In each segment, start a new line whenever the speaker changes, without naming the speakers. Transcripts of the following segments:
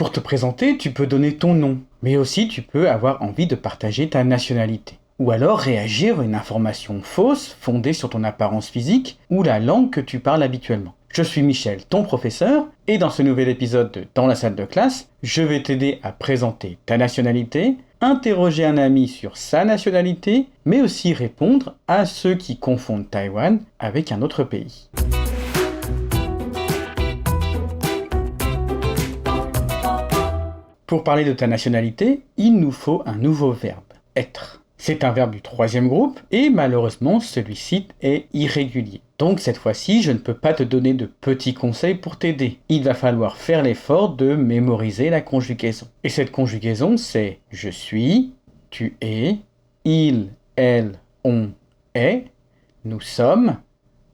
Pour te présenter, tu peux donner ton nom, mais aussi tu peux avoir envie de partager ta nationalité. Ou alors réagir à une information fausse fondée sur ton apparence physique ou la langue que tu parles habituellement. Je suis Michel, ton professeur, et dans ce nouvel épisode de Dans la salle de classe, je vais t'aider à présenter ta nationalité, interroger un ami sur sa nationalité, mais aussi répondre à ceux qui confondent Taïwan avec un autre pays. Pour parler de ta nationalité, il nous faut un nouveau verbe, être. C'est un verbe du troisième groupe et malheureusement celui-ci est irrégulier. Donc cette fois-ci, je ne peux pas te donner de petits conseils pour t'aider. Il va falloir faire l'effort de mémoriser la conjugaison. Et cette conjugaison, c'est je suis, tu es, il, elle, on est, nous sommes,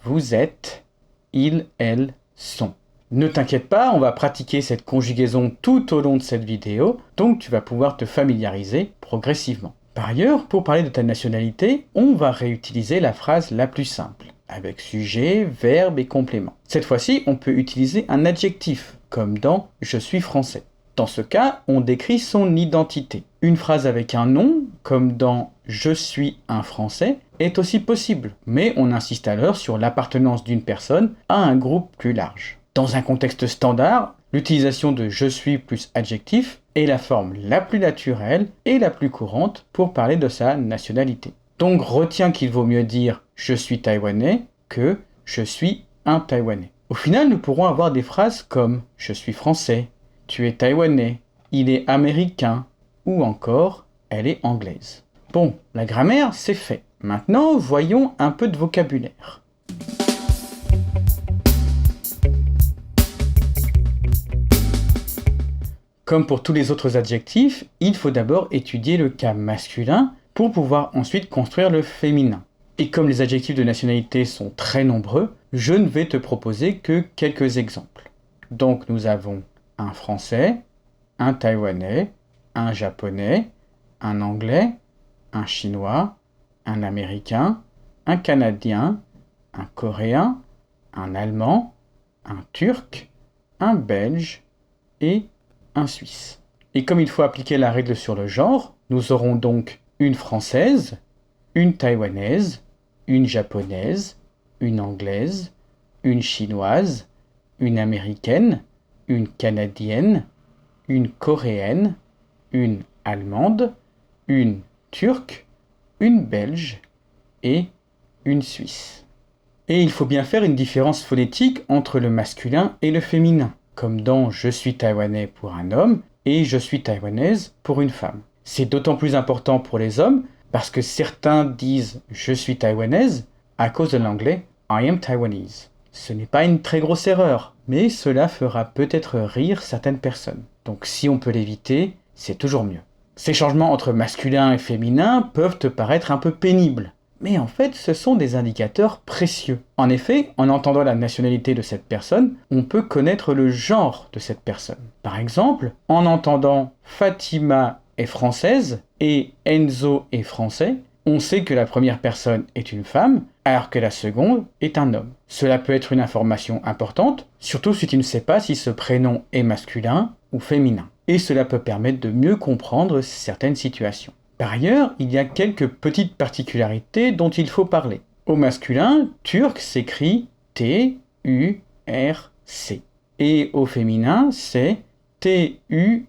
vous êtes, ils, elles sont. Ne t'inquiète pas, on va pratiquer cette conjugaison tout au long de cette vidéo, donc tu vas pouvoir te familiariser progressivement. Par ailleurs, pour parler de ta nationalité, on va réutiliser la phrase la plus simple, avec sujet, verbe et complément. Cette fois-ci, on peut utiliser un adjectif, comme dans « je suis français ». Dans ce cas, on décrit son identité. Une phrase avec un nom, comme dans « je suis un Français », est aussi possible, mais on insiste alors sur l'appartenance d'une personne à un groupe plus large. Dans un contexte standard, l'utilisation de « je suis » plus adjectif est la forme la plus naturelle et la plus courante pour parler de sa nationalité. Donc retiens qu'il vaut mieux dire « je suis taïwanais » que « je suis un taïwanais ». Au final, nous pourrons avoir des phrases comme « je suis français »,« tu es taïwanais »,« il est américain » ou encore « elle est anglaise ». Bon, la grammaire, c'est fait. Maintenant, voyons un peu de vocabulaire. Comme pour tous les autres adjectifs, il faut d'abord étudier le cas masculin pour pouvoir ensuite construire le féminin. Et comme les adjectifs de nationalité sont très nombreux, je ne vais te proposer que quelques exemples. Donc nous avons un Français, un Taïwanais, un Japonais, un Anglais, un Chinois, un Américain, un Canadien, un Coréen, un Allemand, un Turc, un Belge et un Suisse. Et comme il faut appliquer la règle sur le genre, nous aurons donc une Française, une Taïwanaise, une Japonaise, une Anglaise, une Chinoise, une Américaine, une Canadienne, une Coréenne, une Allemande, une Turque, une Belge et une Suisse. Et il faut bien faire une différence phonétique entre le masculin et le féminin, comme dans « je suis taïwanais » pour un homme et « je suis taïwanaise » pour une femme. C'est d'autant plus important pour les hommes parce que certains disent « je suis taïwanaise » à cause de l'anglais « I am Taiwanese ». Ce n'est pas une très grosse erreur, mais cela fera peut-être rire certaines personnes. Donc si on peut l'éviter, c'est toujours mieux. Ces changements entre masculin et féminin peuvent te paraître un peu pénibles. Mais en fait, ce sont des indicateurs précieux. En effet, en entendant la nationalité de cette personne, on peut connaître le genre de cette personne. Par exemple, en entendant Fatima est française et Enzo est français, on sait que la première personne est une femme, alors que la seconde est un homme. Cela peut être une information importante, surtout si tu ne sais pas si ce prénom est masculin ou féminin. Et cela peut permettre de mieux comprendre certaines situations. Par ailleurs, il y a quelques petites particularités dont il faut parler. Au masculin, Turc s'écrit T-U-R-C. Et au féminin, c'est T-U-R-Q-U-E.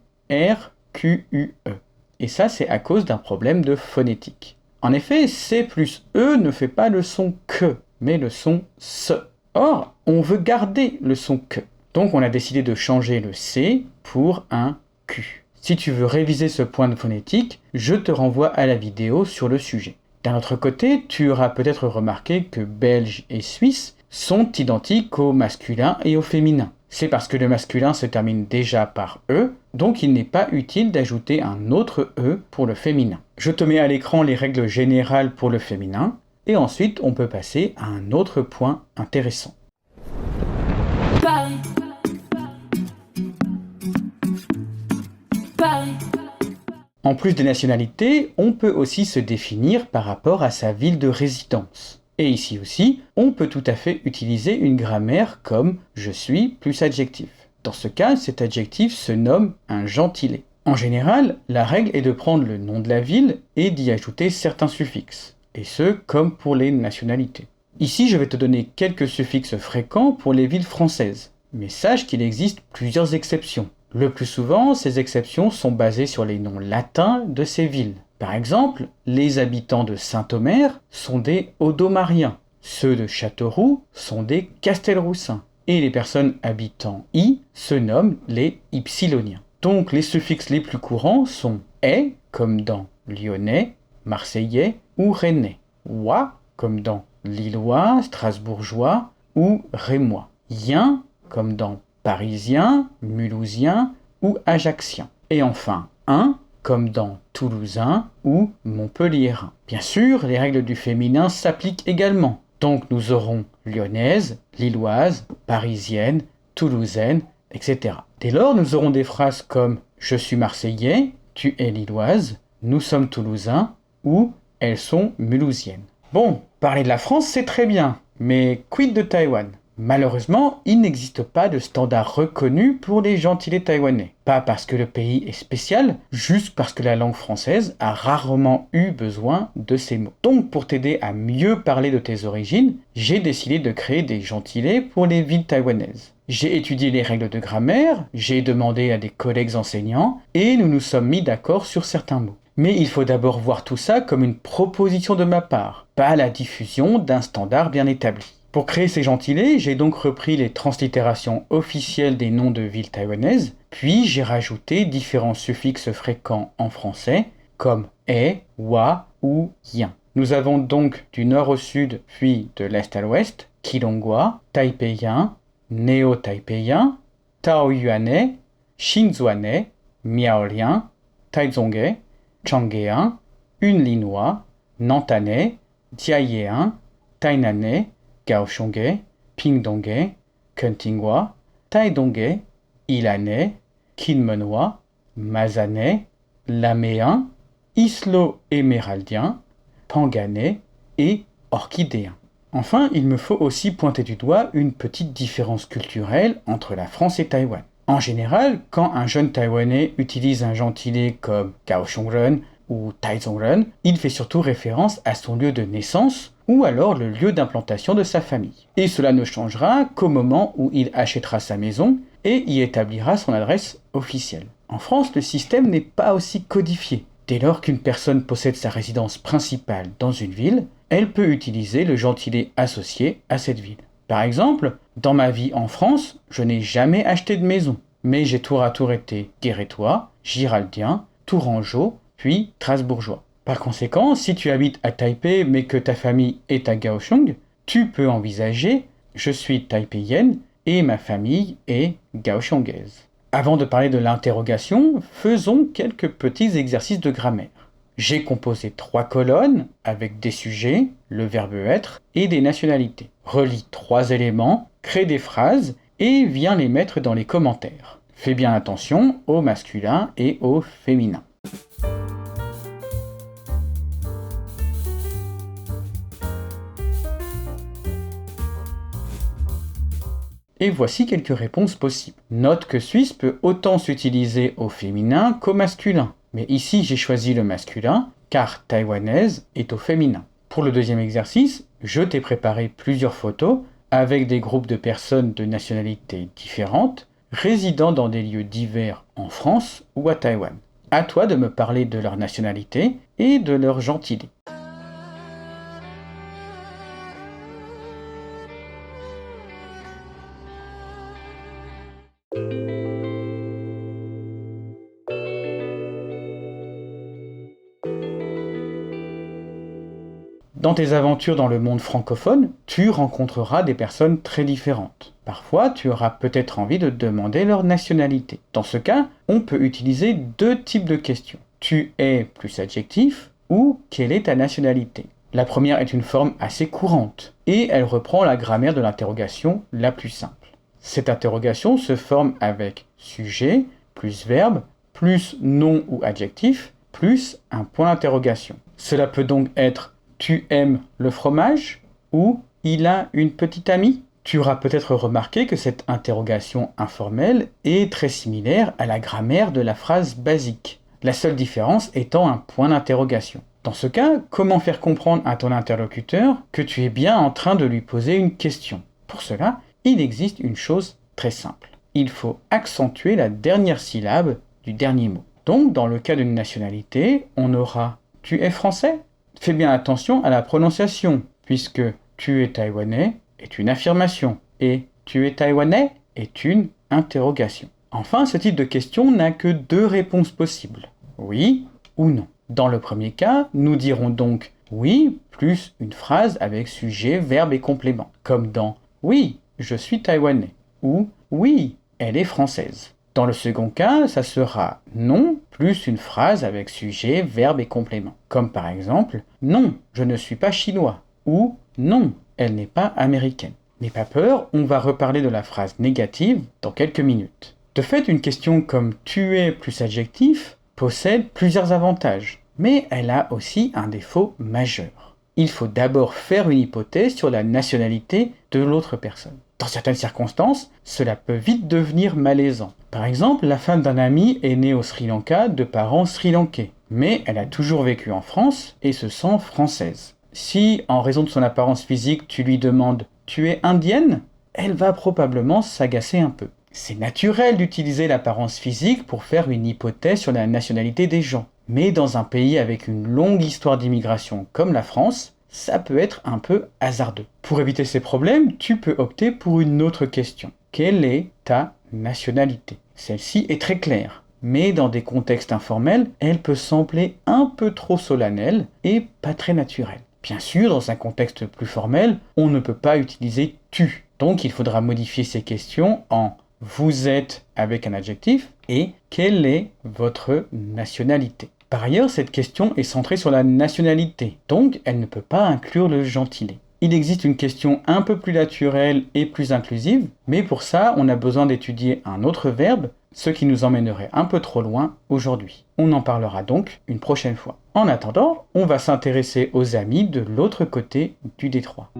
Et ça, c'est à cause d'un problème de phonétique. En effet, C plus E ne fait pas le son que, mais le son se. Or, on veut garder le son que. Donc, on a décidé de changer le C pour un Q. Si tu veux réviser ce point de phonétique, je te renvoie à la vidéo sur le sujet. D'un autre côté, tu auras peut-être remarqué que belge et suisse sont identiques au masculin et au féminin. C'est parce que le masculin se termine déjà par E, donc il n'est pas utile d'ajouter un autre E pour le féminin. Je te mets à l'écran les règles générales pour le féminin, et ensuite on peut passer à un autre point intéressant. En plus des nationalités, on peut aussi se définir par rapport à sa ville de résidence. Et ici aussi, on peut tout à fait utiliser une grammaire comme « je suis » plus adjectif. Dans ce cas, cet adjectif se nomme un gentilé. En général, la règle est de prendre le nom de la ville et d'y ajouter certains suffixes, et ce, comme pour les nationalités. Ici, je vais te donner quelques suffixes fréquents pour les villes françaises, mais sache qu'il existe plusieurs exceptions. Le plus souvent, ces exceptions sont basées sur les noms latins de ces villes. Par exemple, les habitants de Saint-Omer sont des Audomariens, ceux de Châteauroux sont des Castelroussins, et les personnes habitant I se nomment les Ypsiloniens. Donc les suffixes les plus courants sont est, comme dans lyonnais, marseillais ou rennais, ois, comme dans lillois, strasbourgeois ou rémois, yen, comme dans parisien, mulhousien ou ajaxien. Et enfin, un, comme dans toulousain ou montpelliérain. Bien sûr, les règles du féminin s'appliquent également. Donc nous aurons lyonnaise, lilloise, parisienne, toulousaine, etc. Dès lors, nous aurons des phrases comme « Je suis marseillais »,« Tu es lilloise »,« Nous sommes toulousains » ou « Elles sont mulhousiennes ». Bon, parler de la France, c'est très bien, mais quid de Taïwan ? Malheureusement, il n'existe pas de standard reconnu pour les gentilés taïwanais. Pas parce que le pays est spécial, juste parce que la langue française a rarement eu besoin de ces mots. Donc pour t'aider à mieux parler de tes origines, j'ai décidé de créer des gentilés pour les villes taïwanaises. J'ai étudié les règles de grammaire, j'ai demandé à des collègues enseignants, et nous nous sommes mis d'accord sur certains mots. Mais il faut d'abord voir tout ça comme une proposition de ma part, pas la diffusion d'un standard bien établi. Pour créer ces gentilés, j'ai donc repris les translittérations officielles des noms de villes taïwanaises, puis j'ai rajouté différents suffixes fréquents en français, comme est, wa ou yen. Nous avons donc du nord au sud, puis de l'est à l'ouest, Quilongua, taipéien, néo-taipéien, taoyuanais, shinzuanais, miaolien, taizongais, changéen, yunlinois, nantanais, diayéen, tainanais, Kaohsiungais, Pingdongais, Kuntingwa, Taidongais, Ilanais, Kinmenois, Mazanais, Laméen, Islo-éméraldien, Panganais et Orchidéen. Enfin, il me faut aussi pointer du doigt une petite différence culturelle entre la France et Taïwan. En général, quand un jeune Taïwanais utilise un gentilé comme Kaohsiungren ou Taizongren, il fait surtout référence à son lieu de naissance ou alors le lieu d'implantation de sa famille. Et cela ne changera qu'au moment où il achètera sa maison et y établira son adresse officielle. En France, le système n'est pas aussi codifié. Dès lors qu'une personne possède sa résidence principale dans une ville, elle peut utiliser le gentilé associé à cette ville. Par exemple, dans ma vie en France, je n'ai jamais acheté de maison, mais j'ai tour à tour été guérétois, giraldien, tourangeau, puis strasbourgeois. Par conséquent, si tu habites à Taipei mais que ta famille est à Kaohsiung, tu peux envisager « je suis taipéienne et ma famille est kaohsiungaise ». Avant de parler de l'interrogation, faisons quelques petits exercices de grammaire. J'ai composé 3 colonnes avec des sujets, le verbe être et des nationalités. Relis 3 éléments, crée des phrases et viens les mettre dans les commentaires. Fais bien attention au masculin et au féminin. Et voici quelques réponses possibles. Note que Suisse peut autant s'utiliser au féminin qu'au masculin. Mais ici, j'ai choisi le masculin, car taïwanaise est au féminin. Pour le deuxième exercice, je t'ai préparé plusieurs photos avec des groupes de personnes de nationalités différentes, résidant dans des lieux divers en France ou à Taïwan. À toi de me parler de leur nationalité et de leur gentilé. Dans tes aventures dans le monde francophone, tu rencontreras des personnes très différentes. Parfois, tu auras peut-être envie de demander leur nationalité. Dans ce cas, on peut utiliser 2 types de questions. Tu es plus adjectif ou quelle est ta nationalité ? La première est une forme assez courante et elle reprend la grammaire de l'interrogation la plus simple. Cette interrogation se forme avec sujet plus verbe plus nom ou adjectif plus un point d'interrogation. Cela peut donc être tu aimes le fromage ou il a une petite amie. Tu auras peut-être remarqué que cette interrogation informelle est très similaire à la grammaire de la phrase basique, la seule différence étant un point d'interrogation. Dans ce cas, comment faire comprendre à ton interlocuteur que tu es bien en train de lui poser une question? Pour cela, il existe une chose très simple. Il faut accentuer la dernière syllabe du dernier mot. Donc, dans le cas d'une nationalité, on aura « tu es français ?» Fais bien attention à la prononciation, puisque « tu es taïwanais » est une affirmation et « tu es taïwanais » est une interrogation. Enfin, ce type de question n'a que deux réponses possibles, oui ou non. Dans le premier cas, nous dirons donc oui plus une phrase avec sujet, verbe et complément, comme dans oui, je suis taïwanais ou oui, elle est française. Dans le second cas, ça sera non plus une phrase avec sujet, verbe et complément, comme par exemple non, je ne suis pas chinois ou non, elle n'est pas américaine. N'aie pas peur, on va reparler de la phrase négative dans quelques minutes. De fait, une question comme tu es plus adjectif possède plusieurs avantages, mais elle a aussi un défaut majeur. Il faut d'abord faire une hypothèse sur la nationalité de l'autre personne. Dans certaines circonstances, cela peut vite devenir malaisant. Par exemple, la femme d'un ami est née au Sri Lanka de parents sri-lankais, mais elle a toujours vécu en France et se sent française. Si, en raison de son apparence physique, tu lui demandes « tu es indienne ?», elle va probablement s'agacer un peu. C'est naturel d'utiliser l'apparence physique pour faire une hypothèse sur la nationalité des gens. Mais dans un pays avec une longue histoire d'immigration comme la France, ça peut être un peu hasardeux. Pour éviter ces problèmes, tu peux opter pour une autre question. Quelle est ta nationalité? Celle-ci est très claire, mais dans des contextes informels, elle peut sembler un peu trop solennelle et pas très naturelle. Bien sûr, dans un contexte plus formel, on ne peut pas utiliser « tu ». Donc il faudra modifier ces questions en « vous êtes » avec un adjectif et « quelle est votre nationalité ». Par ailleurs, cette question est centrée sur la nationalité, donc elle ne peut pas inclure le gentilé. Il existe une question un peu plus naturelle et plus inclusive, mais pour ça, on a besoin d'étudier un autre verbe, ce qui nous emmènerait un peu trop loin aujourd'hui. On en parlera donc une prochaine fois. En attendant, on va s'intéresser aux amis de l'autre côté du détroit.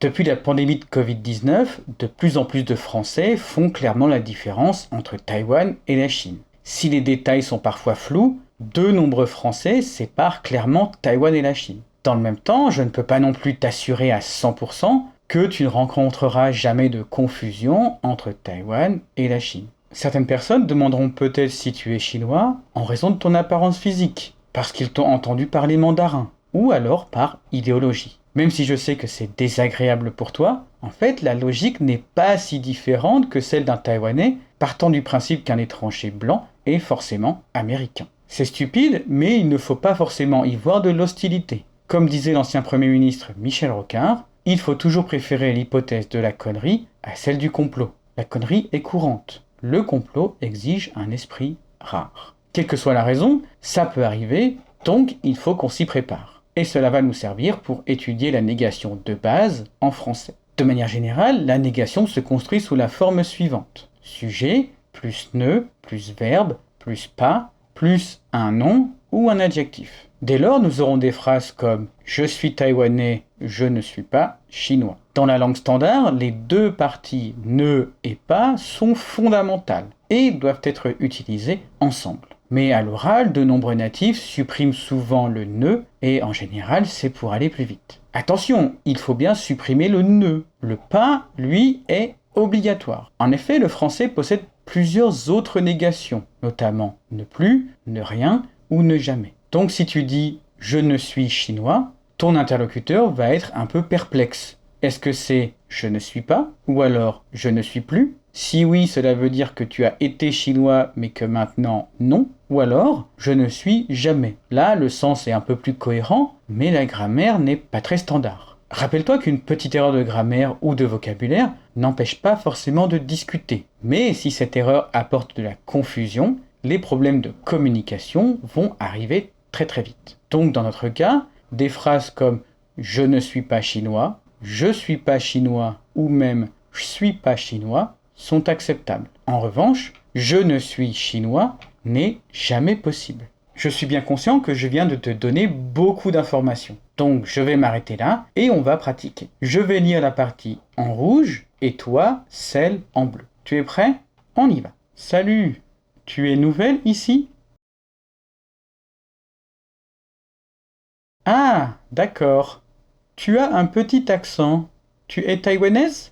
Depuis la pandémie de Covid-19, de plus en plus de Français font clairement la différence entre Taïwan et la Chine. Si les détails sont parfois flous, de nombreux Français séparent clairement Taïwan et la Chine. Dans le même temps, je ne peux pas non plus t'assurer à 100% que tu ne rencontreras jamais de confusion entre Taïwan et la Chine. Certaines personnes demanderont peut-être si tu es chinois en raison de ton apparence physique, parce qu'ils t'ont entendu parler mandarin, ou alors par idéologie. Même si je sais que c'est désagréable pour toi, en fait, la logique n'est pas si différente que celle d'un Taïwanais partant du principe qu'un étranger blanc est forcément américain. C'est stupide, mais il ne faut pas forcément y voir de l'hostilité. Comme disait l'ancien Premier ministre Michel Rocard, il faut toujours préférer l'hypothèse de la connerie à celle du complot. La connerie est courante. Le complot exige un esprit rare. Quelle que soit la raison, ça peut arriver, donc il faut qu'on s'y prépare. Et cela va nous servir pour étudier la négation de base en français. De manière générale, la négation se construit sous la forme suivante. Sujet, plus ne, plus verbe, plus pas, plus un nom ou un adjectif. Dès lors, nous aurons des phrases comme « je suis taïwanais, je ne suis pas chinois ». Dans la langue standard, les deux parties « ne » et « pas » sont fondamentales et doivent être utilisées ensemble. Mais à l'oral, de nombreux natifs suppriment souvent le « ne » et en général, c'est pour aller plus vite. Attention, il faut bien supprimer le « ne ». Le « pas », lui, est obligatoire. En effet, le français possède plusieurs autres négations, notamment « ne plus »,« ne rien » ou « ne jamais ». Donc si tu dis « je ne suis chinois », ton interlocuteur va être un peu perplexe. Est-ce que c'est « je ne suis pas » ou alors « je ne suis plus » ? Si oui, cela veut dire que tu as été chinois mais que maintenant non. Ou alors « je ne suis jamais ». Là, le sens est un peu plus cohérent, mais la grammaire n'est pas très standard. Rappelle-toi qu'une petite erreur de grammaire ou de vocabulaire n'empêche pas forcément de discuter. Mais si cette erreur apporte de la confusion, les problèmes de communication vont arriver très très vite. Donc dans notre cas, des phrases comme « je ne suis pas chinois »,« je suis pas chinois » ou même « je suis pas chinois » sont acceptables. En revanche, « je ne suis chinois » n'est jamais possible. Je suis bien conscient que je viens de te donner beaucoup d'informations. Donc je vais m'arrêter là et on va pratiquer. Je vais lire la partie en rouge et toi, celle en bleu. Tu es prêt? On y va. Salut! Tu es nouvelle ici? Ah, d'accord. Tu as un petit accent. Tu es taïwanaise?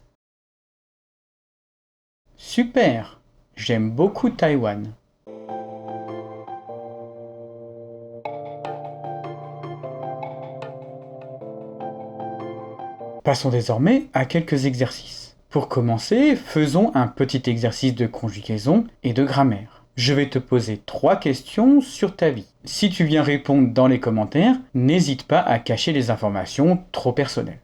Super. J'aime beaucoup Taïwan. Passons désormais à quelques exercices. Pour commencer, faisons un petit exercice de conjugaison et de grammaire. Je vais te poser 3 questions sur ta vie. Si tu viens répondre dans les commentaires, n'hésite pas à cacher les informations trop personnelles.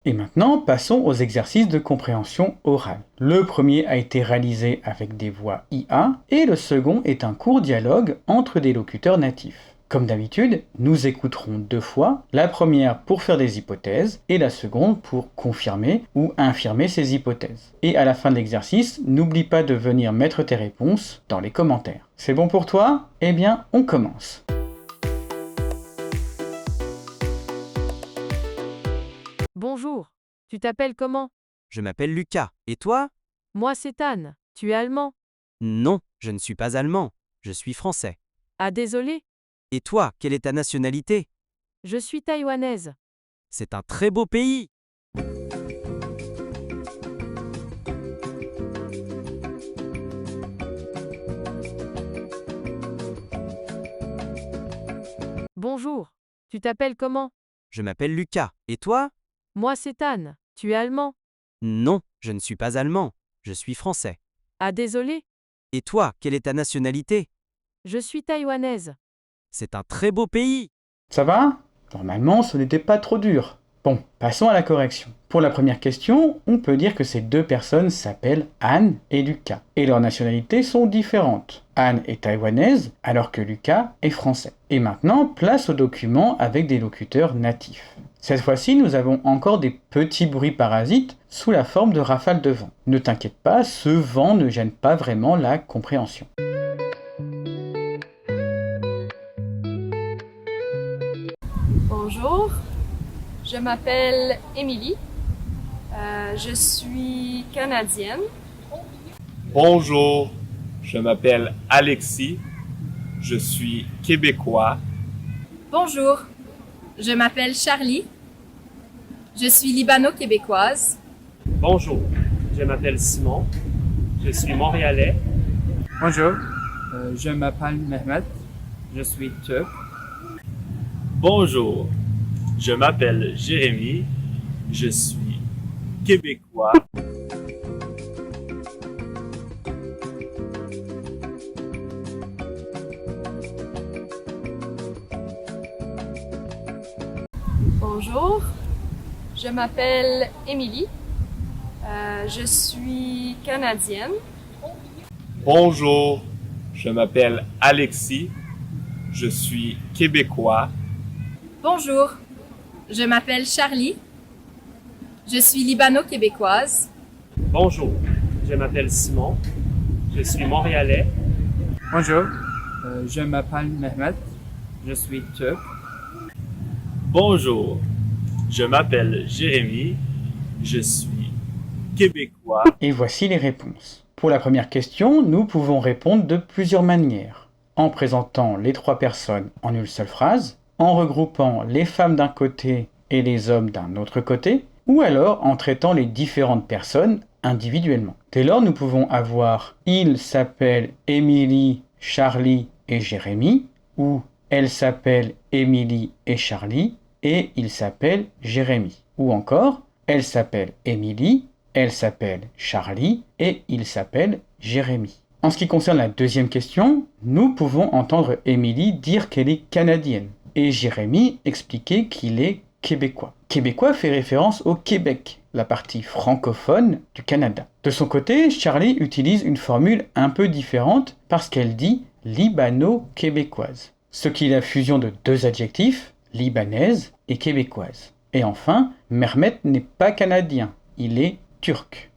Et maintenant, passons aux exercices de compréhension orale. Le premier a été réalisé avec des voix IA et le second est un court dialogue entre des locuteurs natifs. Comme d'habitude, nous écouterons 2 fois, la première pour faire des hypothèses et la seconde pour confirmer ou infirmer ces hypothèses. Et à la fin de l'exercice, n'oublie pas de venir mettre tes réponses dans les commentaires. C'est bon pour toi? Eh bien, on commence.
Bonjour, tu t'appelles comment?
Je m'appelle Lucas. Et toi?
Moi c'est Anne. Tu es allemand?
Non, je ne suis pas allemand. Je suis français.
Ah désolé,
Et toi, quelle est ta nationalité?
je suis taïwanaise.
C'est un très beau pays.
Bonjour, tu t'appelles comment?
Je m'appelle Lucas. Et toi?
Moi c'est Anne. Tu es allemand?
Non, je ne suis pas allemand. Je suis français.
Ah désolé,
Et toi, quelle est ta nationalité?
je suis taïwanaise.
C'est un très beau pays.
Ça va? Normalement, ce n'était pas trop dur. Bon, passons à la correction. Pour la première question, on peut dire que ces 2 personnes s'appellent Anne et Lucas. Et leurs nationalités sont différentes. Anne est taïwanaise, alors que Lucas est français. Et maintenant, place au document avec des locuteurs natifs. Cette fois-ci, nous avons encore des petits bruits parasites sous la forme de rafales de vent. Ne t'inquiète pas, ce vent ne gêne pas vraiment la compréhension.
Bonjour, je m'appelle Émilie. Je suis canadienne.
Bonjour, je m'appelle Alexis, je suis québécois.
Bonjour, je m'appelle Charlie. Je suis libano-québécoise.
Bonjour, je m'appelle Simon, je suis montréalais.
Bonjour, je m'appelle Mehmet, je suis turc.
Bonjour, je m'appelle Jérémy, je suis québécois.
Bonjour, je m'appelle Émilie. Je suis canadienne.
Bonjour, je m'appelle Alexis, je suis québécois.
Bonjour, je m'appelle Charlie. Je suis libano-québécoise.
Bonjour, je m'appelle Simon, je suis montréalais.
Bonjour, je m'appelle Mehmet, je suis turc.
Bonjour, je m'appelle Jérémy, je suis québécois.
Et voici les réponses. Pour la première question, nous pouvons répondre de plusieurs manières. En présentant les 3 personnes en une seule phrase, en regroupant les femmes d'un côté et les hommes d'un autre côté, ou alors en traitant les différentes personnes individuellement. Dès lors, nous pouvons avoir « il s'appelle Émilie, Charlie et Jérémy » ou « elle s'appelle Émilie et Charlie et il s'appelle Jérémy » ou encore « elle s'appelle Émilie, elle s'appelle Charlie et il s'appelle Jérémy ». En ce qui concerne la deuxième question, nous pouvons entendre Émilie dire qu'elle est canadienne et Jérémy expliquer qu'il est québécois. Québécois fait référence au Québec, la partie francophone du Canada. De son côté, Charlie utilise une formule un peu différente parce qu'elle dit libano-québécoise, ce qui est la fusion de 2 adjectifs, libanaise et québécoise. Et enfin, Mehmet n'est pas canadien, il est turc.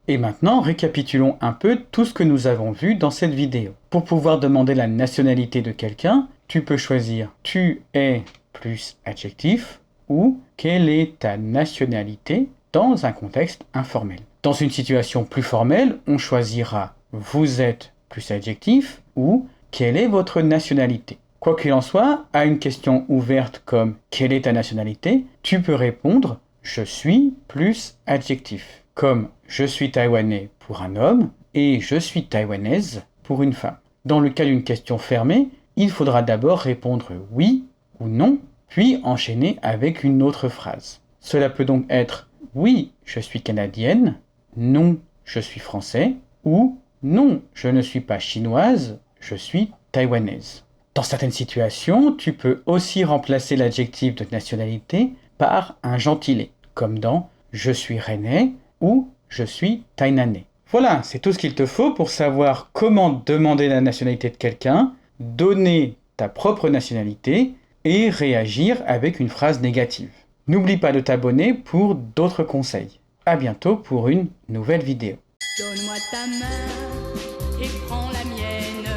Et maintenant, récapitulons un peu tout ce que nous avons vu dans cette vidéo. Pour pouvoir demander la nationalité de quelqu'un, tu peux choisir « tu es » plus adjectif ou « quelle est ta nationalité » dans un contexte informel. Dans une situation plus formelle, on choisira « vous êtes » plus adjectif ou « quelle est votre nationalité ». Quoi qu'il en soit, à une question ouverte comme « quelle est ta nationalité ?» tu peux répondre « je suis » plus adjectif, comme « je suis taïwanais » pour un homme et « je suis taïwanaise » pour une femme. Dans le cas d'une question fermée, il faudra d'abord répondre « oui » ou « non », puis enchaîner avec une autre phrase. Cela peut donc être « oui, je suis canadienne », « non, je suis français » ou « non, je ne suis pas chinoise, je suis taïwanaise ». Dans certaines situations, tu peux aussi remplacer l'adjectif de nationalité par un gentilé, comme dans « je suis rennais » ou « je suis tainanais ». Voilà, c'est tout ce qu'il te faut pour savoir comment demander la nationalité de quelqu'un, donner ta propre nationalité et réagir avec une phrase négative. N'oublie pas de t'abonner pour d'autres conseils. À bientôt pour une nouvelle vidéo.
Donne-moi ta main et prends la mienne,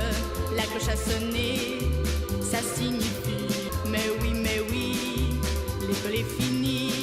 la cloche a sonné.